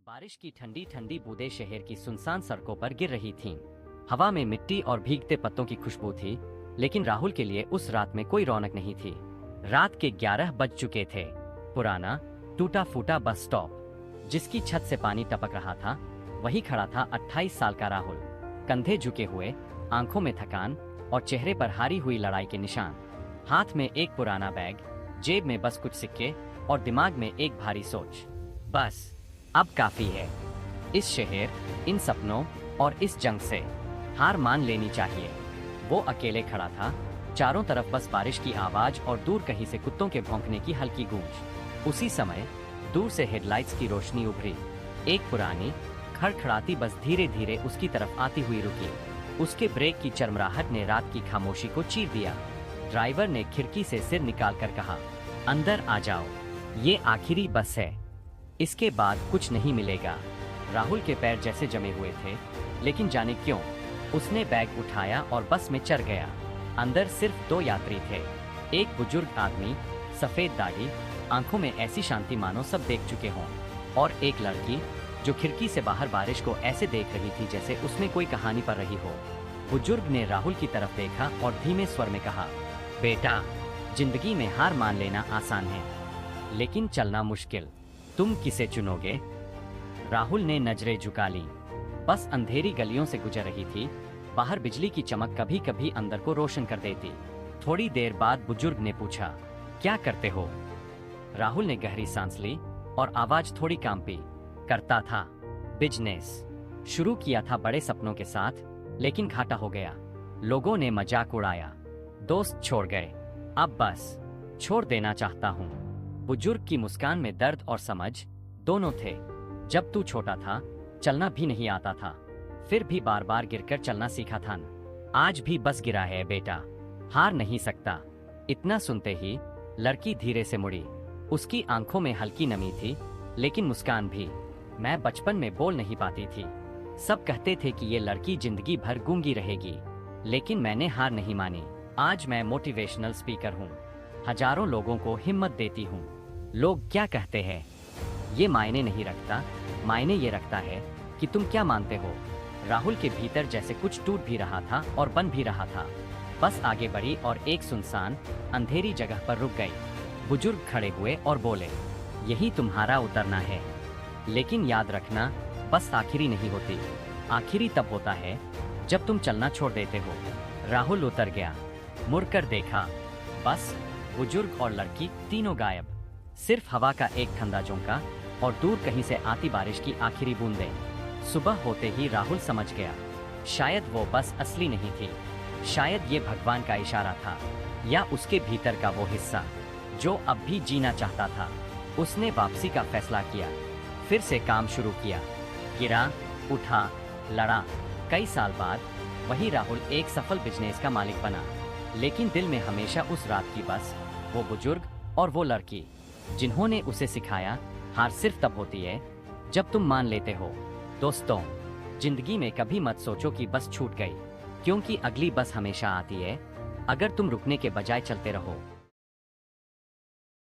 बारिश की ठंडी ठंडी बूंदें शहर की सुनसान सड़कों पर गिर रही थीं। हवा में मिट्टी और भीगते पत्तों की खुशबू थी, लेकिन राहुल के लिए उस रात में कोई रौनक नहीं थी। रात के 11 बज चुके थे। पुराना टूटा फूटा बस स्टॉप, जिसकी छत से पानी टपक रहा था, वही खड़ा था 28 साल का राहुल। कंधे झुके हुए, आंखों में थकान और चेहरे पर हारी हुई लड़ाई के निशान। हाथ में एक पुराना बैग, जेब में बस कुछ सिक्के और दिमाग में एक भारी सोच, बस अब काफी है। इस शहर, इन सपनों और इस जंग से हार मान लेनी चाहिए। वो अकेले खड़ा था, चारों तरफ बस बारिश की आवाज और दूर कहीं से कुत्तों के भौंकने की हल्की गूंज। उसी समय दूर से हेडलाइट्स की रोशनी उभरी। एक पुरानी खड़खड़ाती बस धीरे धीरे उसकी तरफ आती हुई रुकी। उसके ब्रेक की चरमराहट ने रात की खामोशी को चीर दिया। ड्राइवर ने खिड़की से सिर निकालकर कहा, अंदर आ जाओ, ये आखिरी बस है, इसके बाद कुछ नहीं मिलेगा। राहुल के पैर जैसे जमे हुए थे, लेकिन जाने क्यों उसने बैग उठाया और बस में चढ़ गया। अंदर सिर्फ 2 यात्री थे, एक बुजुर्ग आदमी, सफेद दाढ़ी, आंखों में ऐसी शांति मानो सब देख चुके हों, और एक लड़की जो खिड़की से बाहर बारिश को ऐसे देख रही थी जैसे उसमें कोई कहानी पढ़ रही हो। बुजुर्ग ने राहुल की तरफ देखा और धीमे स्वर में कहा, बेटा, जिंदगी में हार मान लेना आसान है, लेकिन चलना मुश्किल। तुम किसे चुनोगे? राहुल ने नजरें झुका ली। बस अंधेरी गलियों से गुजर रही थी। बाहर बिजली की चमक कभी कभी अंदर को रोशन कर देती। थोड़ी देर बाद बुजुर्ग ने पूछा, क्या करते हो? राहुल ने गहरी सांस ली और आवाज थोड़ी कांपी, करता था बिजनेस। शुरू किया था बड़े सपनों के साथ, लेकिन घाटा हो गया। लोगों ने मजाक उड़ाया, दोस्त छोड़ गए, अब बस छोड़ देना चाहता हूँ। बुजुर्ग की मुस्कान में दर्द और समझ दोनों थे। जब तू छोटा था, चलना भी नहीं आता था, फिर भी बार बार गिरकर चलना सीखा था। आज भी बस गिरा है बेटा, हार नहीं सकता। इतना सुनते ही लड़की धीरे से मुड़ी। उसकी आंखों में हल्की नमी थी, लेकिन मुस्कान भी। मैं बचपन में बोल नहीं पाती थी। सब कहते थे कि ये लड़की जिंदगी भर गूंगी रहेगी, लेकिन मैंने हार नहीं मानी। आज मैं मोटिवेशनल स्पीकर हूँ, हजारों लोगों को हिम्मत देती हूँ। लोग क्या कहते हैं ये मायने नहीं रखता, मायने ये रखता है कि तुम क्या मानते हो। राहुल के भीतर जैसे कुछ टूट भी रहा था और बन भी रहा था। बस आगे बढ़ी और एक सुनसान अंधेरी जगह पर रुक गई। बुजुर्ग खड़े हुए और बोले, यही तुम्हारा उतरना है, लेकिन याद रखना, बस आखिरी नहीं होती। आखिरी तब होता है जब तुम चलना छोड़ देते हो। राहुल उतर गया, मुड़कर देखा, बस, बुजुर्ग और लड़की तीनों गायब। सिर्फ हवा का एक ठंडा झोंका और दूर कहीं से आती बारिश की आखिरी बूंदें। सुबह होते ही राहुल समझ गया, शायद वो बस असली नहीं थी, शायद ये भगवान का इशारा था, या उसके भीतर का वो हिस्सा जो अब भी जीना चाहता था। उसने वापसी का फैसला किया, फिर से काम शुरू किया, गिरा, उठा, लड़ा। कई साल बाद वही राहुल एक सफल बिजनेस का मालिक बना, लेकिन दिल में हमेशा उस रात की बस, वो बुजुर्ग और वो लड़की, जिन्होंने उसे सिखाया, हार सिर्फ तब होती है जब तुम मान लेते हो। दोस्तों, जिंदगी में कभी मत सोचो कि बस छूट गई, क्योंकि अगली बस हमेशा आती है, अगर तुम रुकने के बजाय चलते रहो।